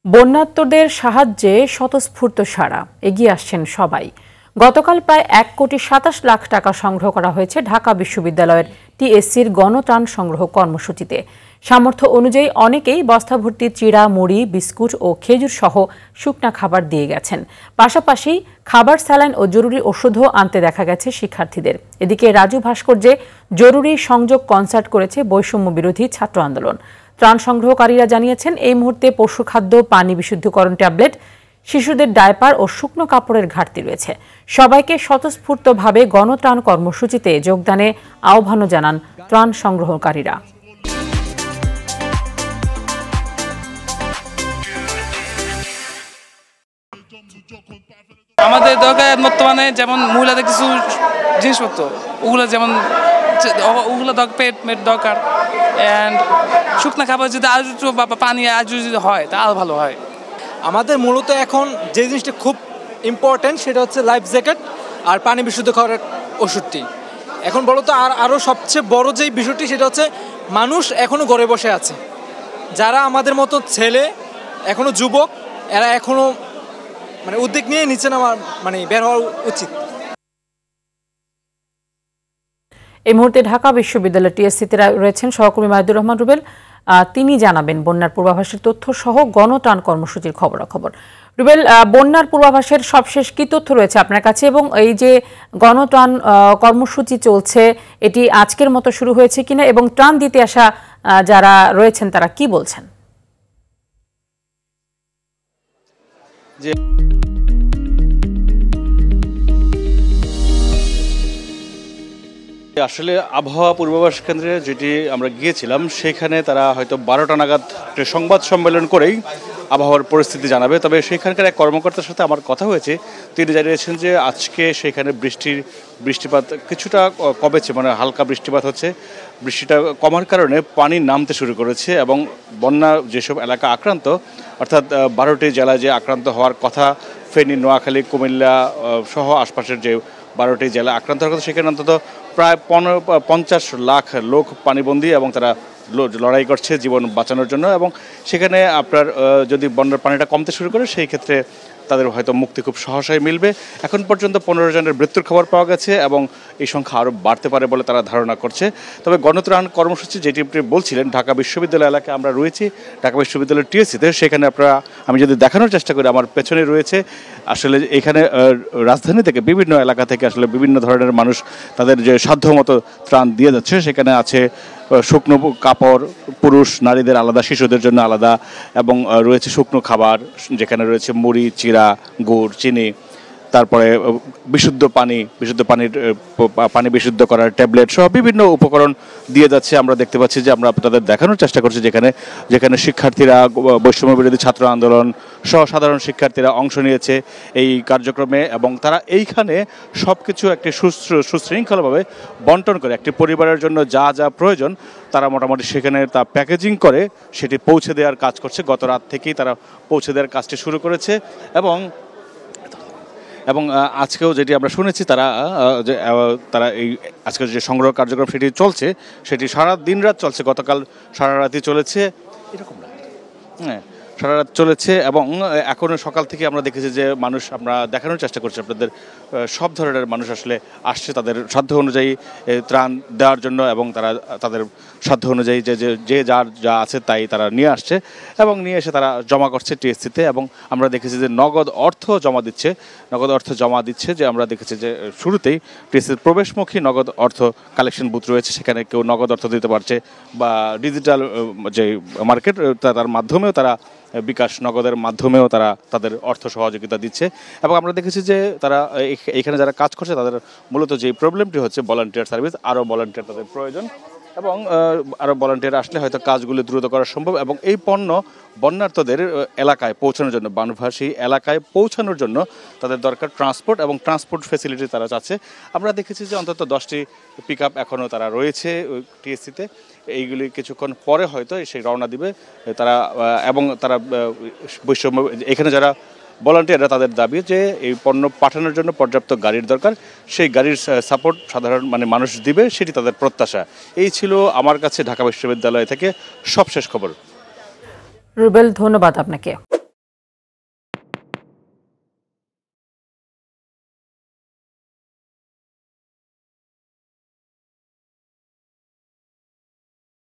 বন্যার্তদের সাহায্যে স্বতঃস্ফূর্ত সাড়া, এগিয়ে আসছেন সবাই। গতকাল প্রায় ১,২৭,০০,০০০ টাকা সংগ্রহ করা হয়েছে ঢাকা বিশ্ববিদ্যালয়ের টিএসসির গণত্রাণ সংগ্রহ কর্মসূচিতে। সামর্থ্য অনুযায়ী অনেকেই বস্তাভর্তি চিড়া, মুড়ি, বিস্কুট ও খেজুর সহ শুকনা খাবার দিয়ে গেছেন। পাশাপাশি খাবার, স্যালাইন ও জরুরি ওষুধও আনতে দেখা গেছে শিক্ষার্থীদের। এদিকে রাজু ভাস্কর্যে জরুরি সংযোগ কনসার্ট করেছে বৈষম্য বিরোধী ছাত্র আন্দোলন। ত্রাণ সংগ্রহকারীরা জানিয়েছেন, এই মুহূর্তে পশুখাদ্য, পানি বিশুদ্ধকরণ ট্যাবলেট, শিশুদের ডায়পার ও শুকনো কাপড়ের ঘাটতি রয়েছে। সবাইকে স্বতঃস্ফূর্তভাবে গণত্রাণ কর্মসূচিতে যোগদানে আহ্বানও জানান ত্রাণ সংগ্রহকারীরা। আমাদের দরকার বর্তমানে যেমন মহিলাদের কিছু জিনিসপত্র, ওগুলো যেমন ওগুলো পেট দরকার, অ্যান্ড শুকনা খাবার যদি আরও একটু বা পানি আরও যদি হয় তা আরও ভালো হয়। আমাদের মূলত এখন যে জিনিসটা খুব ইম্পর্ট্যান্ট সেটা হচ্ছে লাইফ জ্যাকেট আর পানি বিশুদ্ধ করার ওষুধটি। এখন বলতো আরও সবচেয়ে বড় যেই বিষয়টি সেটা হচ্ছে মানুষ এখনও ঘরে বসে আছে। যারা আমাদের মতো ছেলে, এখনও যুবক, এরা এখনও উদ্যোগ নিয়ে নিচে নামা বের হওয়া উচিত। এই মুহূর্তে ঢাকা বিশ্ববিদ্যালয়ের টিএসসিতে রয়েছেন সহকর্মী মাহিদুর রহমান রুবেল। তিনি জানাবেন বন্যার পূর্বাভাসের তথ্য সহ গণত্রাণ কর্মসূচির খবরাখবর। রুবেল, বন্যার পূর্বাভাসের সবশেষ কি তথ্য রয়েছে আপনার কাছে, এবং এই যে গণত্রাণ কর্মসূচি চলছে এটি আজকের মতো শুরু হয়েছে কিনা, এবং ত্রাণ দিতে আসা যারা রয়েছেন তারা কি বলছেন? আসলে আবহাওয়া পূর্বাভাস কেন্দ্রে যেটি আমরা গিয়েছিলাম সেখানে তারা হয়তো 12টা নাগাদ সংবাদ সম্মেলন করেই আবহাওয়ার পরিস্থিতি জানাবে। তবে সেখানকার এক কর্মকর্তার সাথে আমার কথা হয়েছে, তিনি জানিয়েছেন যে আজকে সেখানে বৃষ্টিপাত কিছুটা কমেছে, হালকা বৃষ্টিপাত হচ্ছে। বৃষ্টিটা কমার কারণে পানি নামতে শুরু করেছে এবং বন্যা যেসব এলাকা আক্রান্ত, অর্থাৎ 12টি জেলায় যে আক্রান্ত হওয়ার কথা, ফেনী, নোয়াখালী, কুমিল্লা সহ আশপাশের যে 12টি জেলা আক্রান্ত হওয়ার কথা, সেখানে অন্তত প্রায় 50 লাখ লোক পানিবন্দী এবং তারা লড়াই করছে জীবন বাঁচানোর জন্য। এবং সেখানে আপনার যদি বন্যার পানিটা কমতে শুরু করে সেই ক্ষেত্রে তাদের হয়তো মুক্তি খুব সহসাই মিলবে। এখন পর্যন্ত 15 জনের মৃত্যুর খবর পাওয়া গেছে এবং এই সংখ্যা আরও বাড়তে পারে বলে তারা ধারণা করছে। তবে গণত্রাণ কর্মসূচি যেটি আপনি বলছিলেন, ঢাকা বিশ্ববিদ্যালয় এলাকায় আমরা রয়েছি, ঢাকা বিশ্ববিদ্যালয়ের টিএসসিতে। সেখানে আমি যদি দেখানোর চেষ্টা করি, আমার পেছনে রয়েছে আসলে এখানে রাজধানী থেকে বিভিন্ন এলাকা থেকে আসলে বিভিন্ন ধরনের মানুষ তাদের যে সাধ্যমতো ত্রাণ দিয়ে যাচ্ছে। সেখানে আছে শুকনো কাপড়, পুরুষ নারীদের আলাদা, শিশুদের জন্য আলাদা, এবং রয়েছে শুকনো খাবার, যেখানে রয়েছে মুড়ি, চিড়া, গুড়, চিনি, তারপরে পানি বিশুদ্ধ করার ট্যাবলেট সহ বিভিন্ন উপকরণ দিয়ে যাচ্ছে। আমরা দেখতে পাচ্ছি যে আমরা তাদের দেখানোর চেষ্টা করছি যেখানে শিক্ষার্থীরা, বৈষম্য বিরোধী ছাত্র আন্দোলন সহ সাধারণ শিক্ষার্থীরা অংশ নিয়েছে এই কার্যক্রমে, এবং তারা এইখানে সব কিছু একটি সুশৃঙ্খলভাবে বন্টন করে একটি পরিবারের জন্য যা যা প্রয়োজন তারা মোটামুটি সেখানে তা প্যাকেজিং করে সেটি পৌঁছে দেওয়ার কাজ করছে। গত রাত থেকেই তারা পৌঁছে দেওয়ার কাজটি শুরু করেছে এবং আজকেও যেটি আমরা শুনেছি তারা এই আজকের যে সংগ্রহ কার্যক্রম সেটি চলছে, সেটি সারা দিন রাত চলছে। গতকাল সারা রাতই চলেছে, এরকম না, হ্যাঁ, সারা রাত চলেছে। এবং এখনও সকাল থেকে আমরা দেখেছি যে মানুষ, আমরা দেখানোর চেষ্টা করছি আপনাদের, সব ধরনের মানুষ আসলে আসছে তাদের সাধ্য অনুযায়ী ত্রাণ দেওয়ার জন্য, এবং তারা তাদের সাধ্য অনুযায়ী যে যার যা আছে তাই তারা নিয়ে আসছে এবং নিয়ে এসে তারা জমা করছে টিএসসিতে। এবং আমরা দেখেছি যে নগদ অর্থ জমা দিচ্ছে, যে আমরা দেখেছি যে শুরুতেই টিএসসির প্রবেশমুখী নগদ অর্থ কালেকশন বুথ রয়েছে, সেখানে কেউ নগদ অর্থ দিতে পারছে, বা ডিজিটাল যে মার্কেট তার মাধ্যমেও তারা, বিকাশ নগদের মাধ্যমেও তারা তাদের অর্থ সহযোগিতা দিচ্ছে। এবং আমরা দেখেছি যে তারা এখানে যারা কাজ করছে তাদের মূলত যে প্রবলেমটি হচ্ছে ভলান্টিয়ার সার্ভিস, আরও ভলান্টিয়ার তাদের প্রয়োজন, এবং আরও ভলান্টিয়ার আসলে হয়তো কাজগুলো দ্রুত করা সম্ভব। এবং এই পণ্য বন্যার্তদের এলাকায় পৌঁছানোর জন্য, বানভাসী এলাকায় পৌঁছানোর জন্য তাদের দরকার ট্রান্সপোর্ট, এবং ট্রান্সপোর্ট ফ্যাসিলিটি তারা চাচ্ছে। আমরা দেখেছি যে অন্তত 10টি পিক আপ এখনও তারা রয়েছে টিএসসিতে। এইগুলি কিছুক্ষণ পরে হয়তো সেই রওনা দিবে তারা, এবং তারা বৈষম্য, এখানে যারা ভলান্টিয়াররা তাদের দাবি যে এই পণ্য পাঠানোর জন্য পর্যাপ্ত গাড়ির দরকার, সেই গাড়ির সাপোর্ট সাধারণ মানুষ দিবে, সেটি তাদের প্রত্যাশা। এই ছিল আমার কাছে ঢাকা বিশ্ববিদ্যালয় থেকে সবশেষ খবর। রুবেল, ধন্যবাদ আপনাকে।